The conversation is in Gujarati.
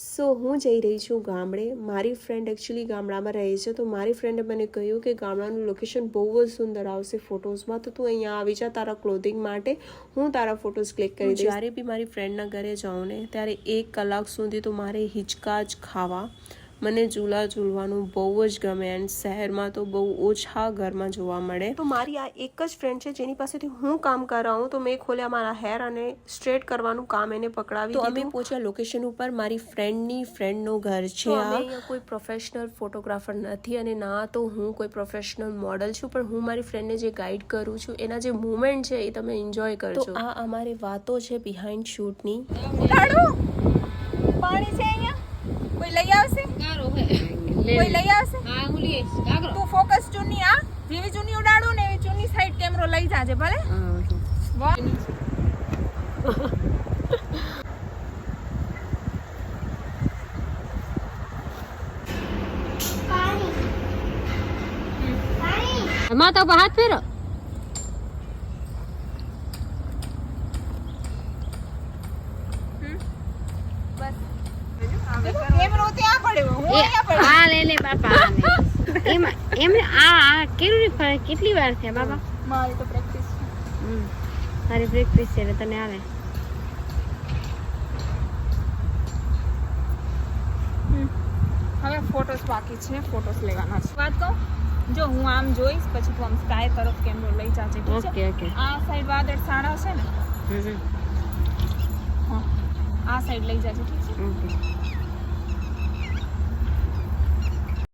સો હું જઈ રહી છું ગામડે. મારી ફ્રેન્ડ એકચ્યુઅલી ગામડામાં રહે છે, તો મારી ફ્રેન્ડે મને કહ્યું કે ગામડાનું લોકેશન બહુ જ સુંદર આવશે ફોટોઝમાં, તો તું અહીંયા આવી જા તારા ક્લોથિંગ માટે, હું તારા ફોટોઝ ક્લિક કરી દઈશ. જ્યારે બી મારી ફ્રેન્ડના ઘરે જાઉં ને ત્યારે 1 કલાક સુધી તો મારે હિંચકા જ ખાવા. મને ઝૂલા ઝૂલવાનું બહુ જ ગમે એન્ડ શહેરમાં તો બહુ ઓછા ઘરમાં જોવા મળે. તો મારી આ એક જ ફ્રેન્ડ છે જેની પાસેથી હું કામ કરાવું, તો મેં ખોલ્યા મારા હેર અને સ્ટ્રેટ કરવાનું કામ એને પકડાવી. તો અમે પહોંચ્યા લોકેશન ઉપર. મારી ફ્રેન્ડનું ઘર છે. અમે અહીંયા કોઈ પ્રોફેશનલ ફોટોગ્રાફર નથી અને ના તો હું કોઈ પ્રોફેશનલ મોડલ છું, પણ હું મારી ફ્રેન્ડને જે ગાઈડ કરું છું એના જે મુવમેન્ટ છે એ તમે એન્જોય કરજો. તો આ અમારી વાતો છે બિહાઇન્ડ શૂટની. પાણી છે અહીંયા, કોઈ લઈ આવશે? કોઈ લઈ આવશે? હા હું લઈ આવીશ. તું ફોકસ ચૂની આ જેવી ચૂની ઉડાડું ને એવી ચૂની સાઈડ કેમેરો લઈ જાજે ભલે. માથા પર હાથ ફેરો. કેમેરો ત્યાં પડ્યો, હું અહીંયા પડ્યો. હા લે બાપા. એમ આ કેટલી વાર થયા બાપા? મારી તો પ્રેક્ટિસ છે. તારી પ્રેક્ટિસ છે એટલે તને આવે. હવે ફોટોસ બાકી છે, ફોટોસ લેવાના છે. વાત કહું, જો હું આમ જોઈશ પછી તું આમ સ્કાય તરફ કેમેરો લઈ જાજે. ઓકે. આ સાઈડ વાદળ સાડા છે ને, હા આ સાઈડ લઈ જાજે. ઠીક છે. ઓકે.